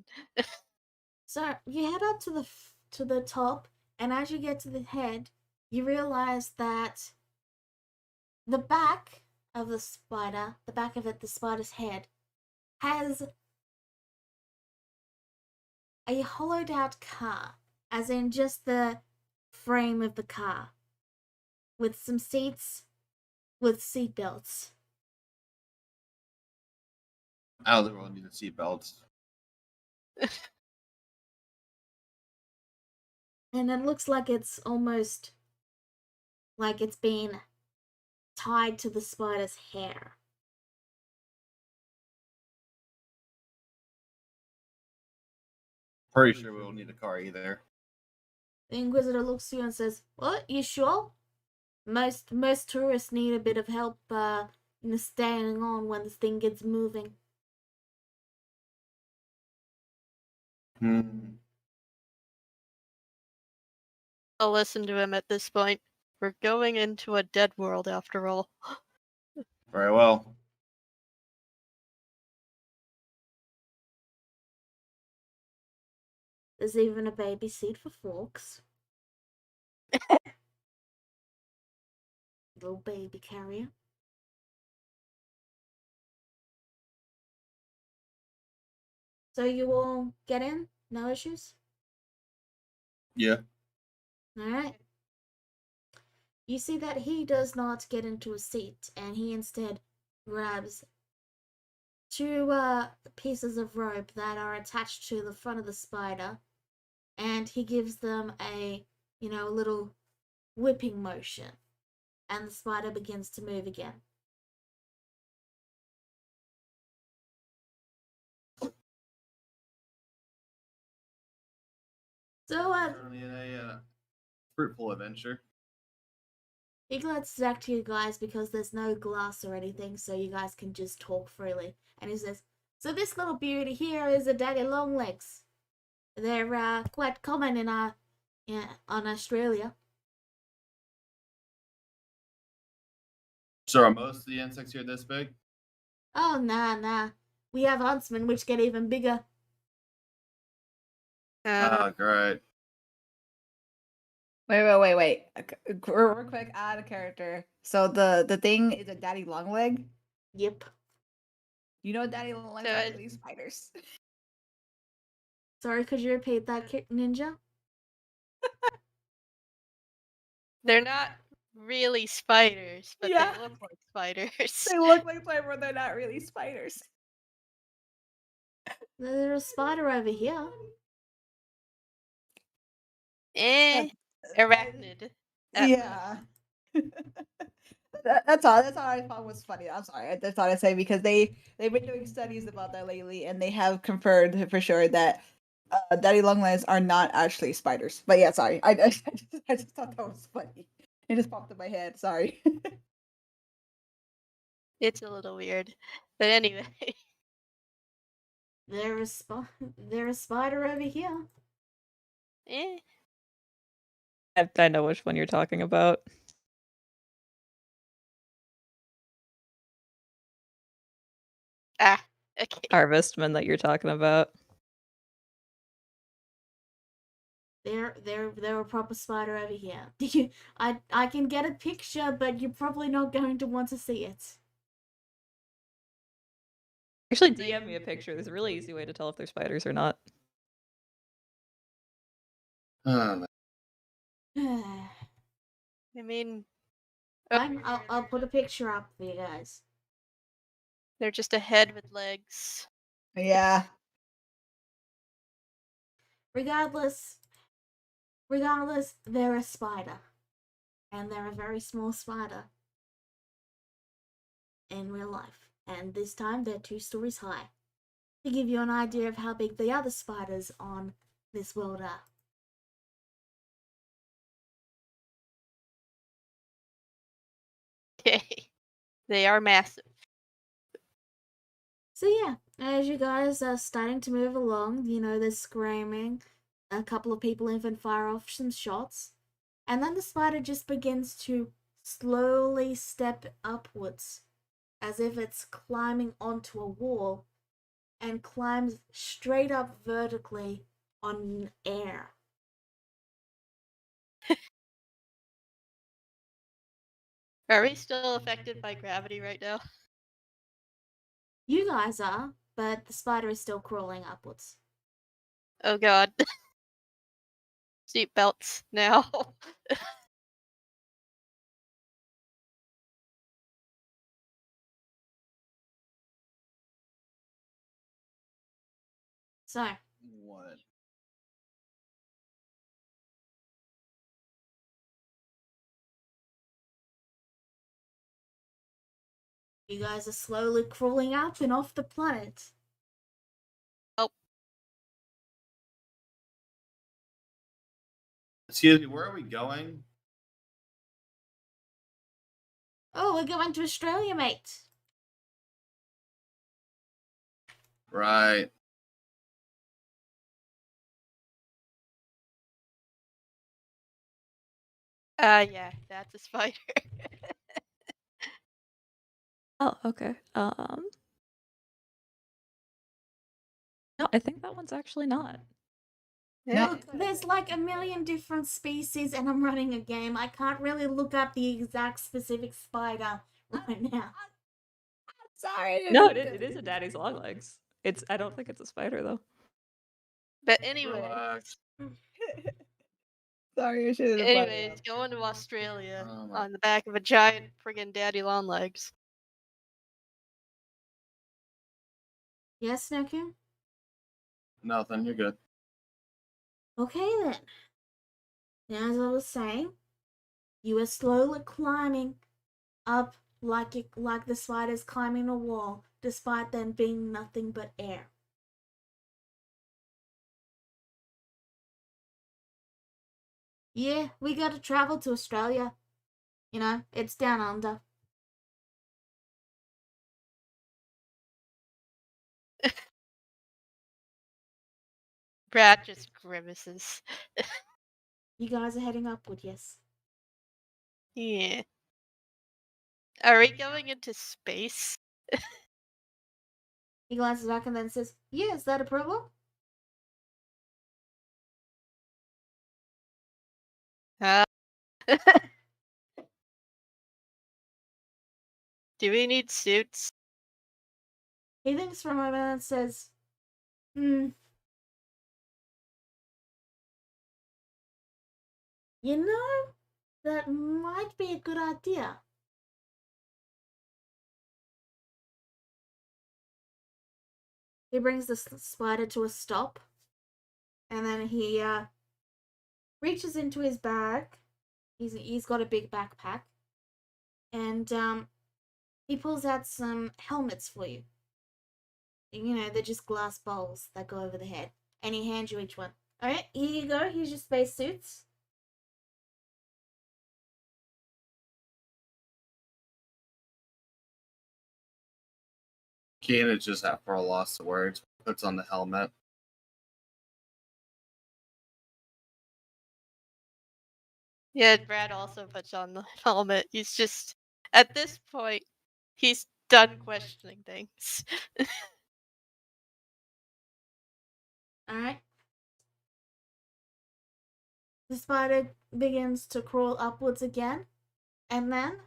So you head up to the top, and as you get to the head, you realize that the back of the spider, the back of it, the spider's head, has a hollowed out car, as in just the frame of the car, with some seats with seat belts. I don't think we'll need the seatbelts. And it looks like it's almost like it's been tied to the spider's hair. Pretty sure we won't need a car either. The Inquisitor looks to you and says, "What? You sure? Most tourists need a bit of help, staying on when this thing gets moving." Hmm. I'll listen to him at this point. We're going into a dead world after all. Very well. There's even a baby seat for Forks. Little baby carrier. So you all get in? No issues? Yeah. Alright. You see that he does not get into a seat, and he instead grabs two pieces of rope that are attached to the front of the spider, and he gives them a little whipping motion, and the spider begins to move again. So Certainly a fruitful adventure. he glances back to you guys because there's no glass or anything, so you guys can just talk freely. And he says, "So this little beauty here is a daddy longlegs. They're quite common in on Australia." So are most of the insects here this big? "Oh, nah. We have huntsmen which get even bigger." Oh, great. Wait. Real quick, add a character. So the thing is a daddy long leg. Yep. You know daddy long legs are really spiders. Sorry, could you repeat that, Ninja? They're not really spiders, but Yeah. they look like spiders. They look like spiders, but they're not really spiders. There's a spider over here. Arachnid. at Yeah. That's all. That's all I thought was funny. I'm sorry. That's all I say because they've been doing studies about that lately, and they have confirmed for sure that daddy longlegs are not actually spiders. But yeah, sorry. I just thought that was funny. It just popped in my head. Sorry. It's a little weird. But anyway. There's a spider over here. Eh. I know which one you're talking about. Ah, okay. Harvestman that you're talking about. They're a proper spider over here. I can get a picture, but you're probably not going to want to see it. Actually, DM me a picture. There's a really easy way to tell if they're spiders or not. I mean, Fine, I'll put a picture up for you guys. they're just a head with legs. Yeah. Regardless, they're a spider. And they're a very small spider. In real life. And this time they're 2 stories high. To give you an idea of how big the other spiders on this world are. Okay. They are massive. So yeah, as you guys are starting to move along, they're screaming. A couple of people even fire off some shots. And then the spider just begins to slowly step upwards, as if it's climbing onto a wall, and climbs straight up vertically on air. Are we still affected by gravity right now? You guys are, but the spider is still crawling upwards. Oh god. Seatbelts now. So, What? you guys are slowly crawling up and off the planet. Excuse me, where are we going? Oh, we're going to Australia, mate. Right. Yeah, that's a spider. Oh, okay. No, I think that one's actually not. No. Look, there's like a million different species, and I'm running a game. I can't really look up the exact specific spider right now. Sorry. No, it is a daddy's long legs. I don't think it's a spider though. But anyway. Relax. Sorry, I should have. Anyways, going to Australia Oh my- on the back of a giant friggin' daddy long legs. Yes, Noku? Nothing, you're good. Okay then. Now, as I was saying, you are slowly climbing up like the spiders climbing a wall, despite them being nothing but air. Yeah, we gotta travel to Australia. It's down under. Brad just grimaces. You guys are heading upward, yes? Yeah. Are we going into space? He glances back and then says, yeah, is that a problem? Do we need suits? He thinks for a moment and says, that might be a good idea. He brings the spider to a stop, and then he reaches into his bag. He's got a big backpack, and he pulls out some helmets for you. You know, they're just glass bowls that go over the head, and he hands you each one. All right, here you go. Here's your spacesuits. Keenan just after a loss of words puts on the helmet. Yeah, and Brad also puts on the helmet. He's just, at this point, he's done questioning things. All right. The spider begins to crawl upwards again, and then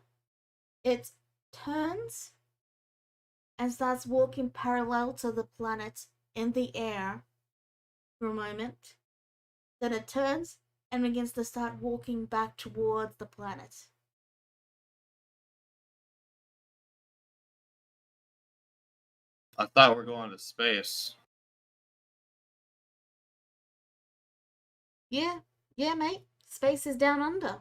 it turns and starts walking parallel to the planet in the air for a moment. Then it turns and begins to start walking back towards the planet. I thought we're going to space. Yeah, mate. Space is down under.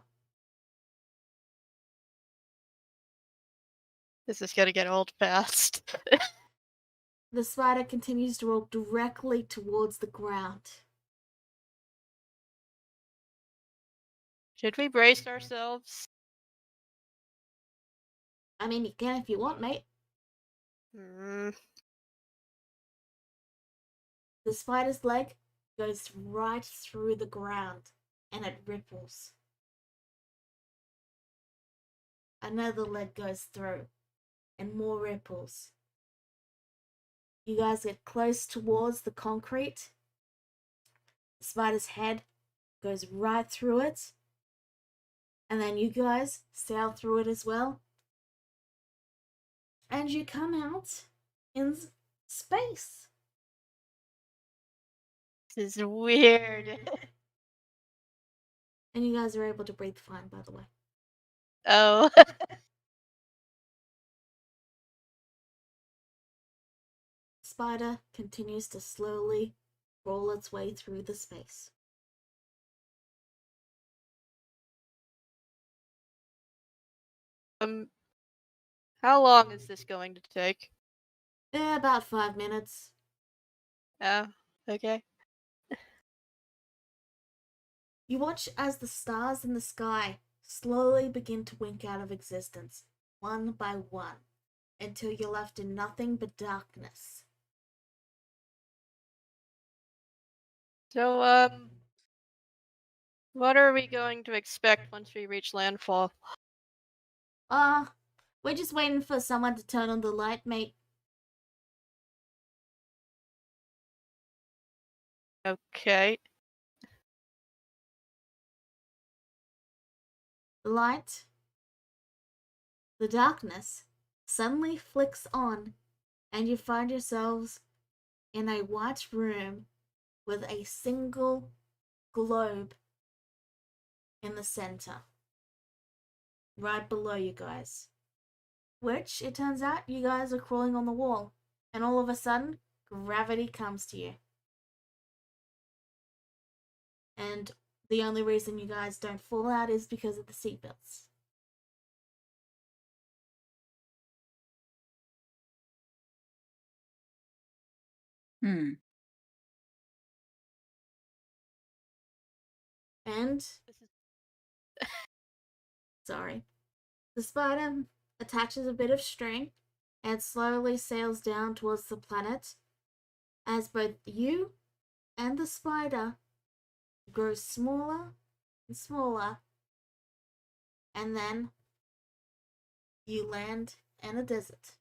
This is gonna get old fast. The spider continues to walk directly towards the ground. Should we brace ourselves? I mean, you can if you want, mate. Hmm. The spider's leg goes right through the ground and it ripples. Another leg goes through and more ripples. You guys get close towards the concrete. The spider's head goes right through it. And then you guys sail through it as well. And you come out in space. This is weird. And you guys are able to breathe fine, by the way. Oh. Spider continues to slowly roll its way through the space. How long is this going to take? About 5 minutes. Oh, okay. You watch as the stars in the sky slowly begin to wink out of existence, one by one, until you're left in nothing but darkness. So, what are we going to expect once we reach landfall? We're just waiting for someone to turn on the light, mate. Okay. The light, the darkness, suddenly flicks on, and you find yourselves in a white room with a single globe in the center, right below you guys. Which, it turns out, you guys are crawling on the wall, and all of a sudden, gravity comes to you. And the only reason you guys don't fall out is because of the seatbelts. And sorry. The spider attaches a bit of string and slowly sails down towards the planet as both you and the spider grow smaller and smaller, and then you land in a desert.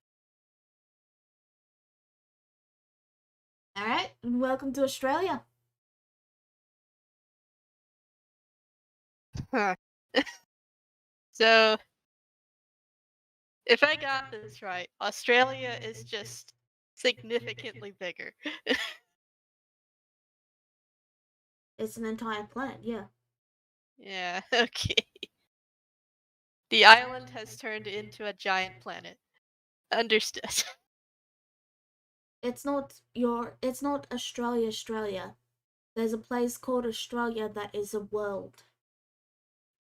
Alright, and welcome to Australia. Huh. So, if I got this right, Australia is just significantly bigger. It's an entire planet, yeah. Yeah, okay. The island has turned into a giant planet. Understood. It's not Australia. There's a place called Australia that is a world.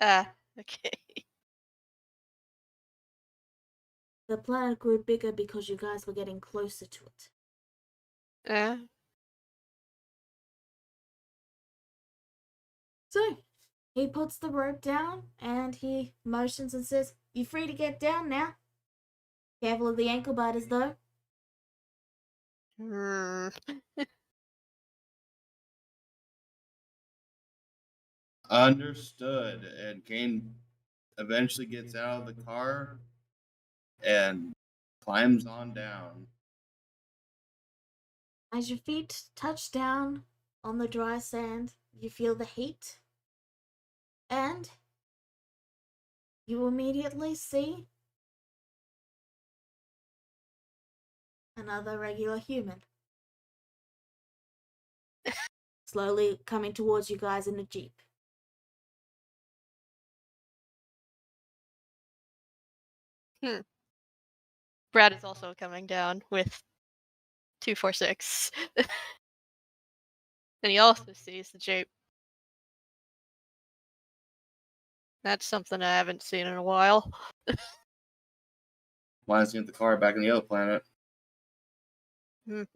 Okay. The planet grew bigger because you guys were getting closer to it. So, he puts the rope down and he motions and says, "You're free to get down now. Careful of the ankle biters, though." Hmm. Understood. And Kane eventually gets out of the car and climbs on down. As your feet touch down on the dry sand, you feel the heat, and you immediately see another regular human slowly coming towards you guys in a jeep. Brad is also coming down with 246. And he also sees the Jeep. That's something I haven't seen in a while. Why is he in the car back on the other planet? The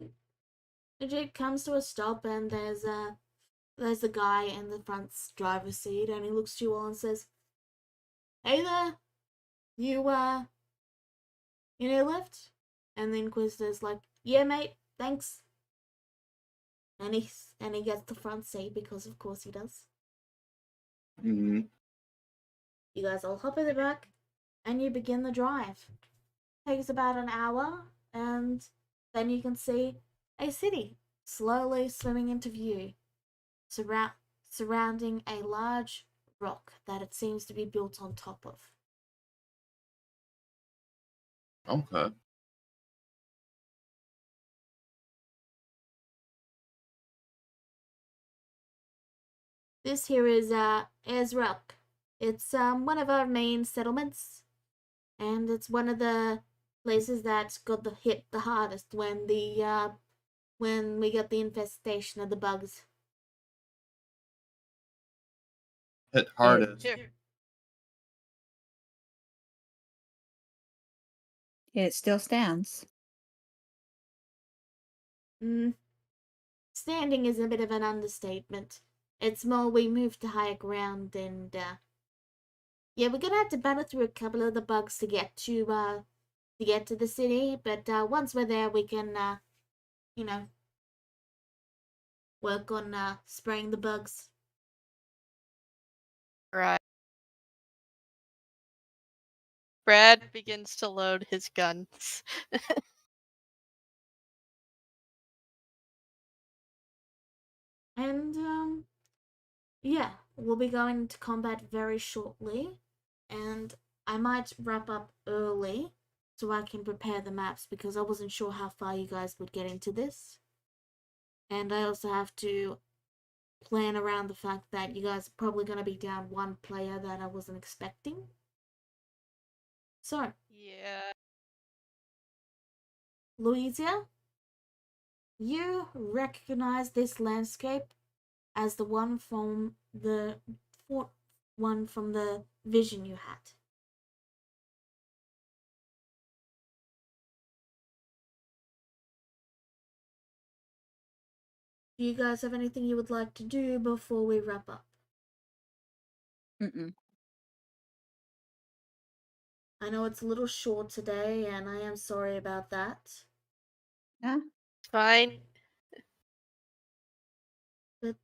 jeep comes to a stop, and there's a guy in the front driver's seat, and he looks to you all and says, "Hey there, you need a lift?" And the Inquisitor's like, "Yeah, mate, thanks." And he gets the front seat because of course he does. Mm-hmm. You guys all hop in the back, and you begin the drive. Takes about an hour, and then you can see a city slowly swimming into view, surrounding a large rock that it seems to be built on top of. Okay. This here is Ezrelk. It's one of our main settlements, and it's one of the places that got hit the hardest when we got the infestation of the bugs. Hit hardest. Here. It still stands. Standing is a bit of an understatement. It's more we moved to higher ground, and yeah, we're gonna have to battle through a couple of the bugs to get to the city. But once we're there, we can work on spraying the bugs. Right. Brad begins to load his guns. And yeah, we'll be going into combat very shortly, and I might wrap up early so I can prepare the maps because I wasn't sure how far you guys would get into this. And I also have to plan around the fact that you guys are probably going to be down one player that I wasn't expecting. So, Yeah. Louisa, you recognize this landscape as the one from the vision you had. Do you guys have anything you would like to do before we wrap up? Mm-mm. I know it's a little short today, and I am sorry about that. Yeah. Fine. But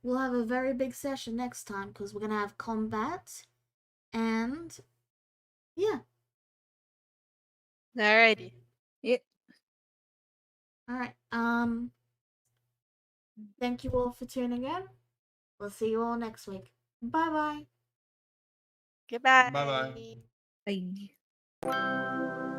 we'll have a very big session next time because we're gonna have combat, and yeah. Alrighty. Yep. All right. Thank you all for tuning in. We'll see you all next week. Bye bye. Goodbye. Bye-bye. Bye.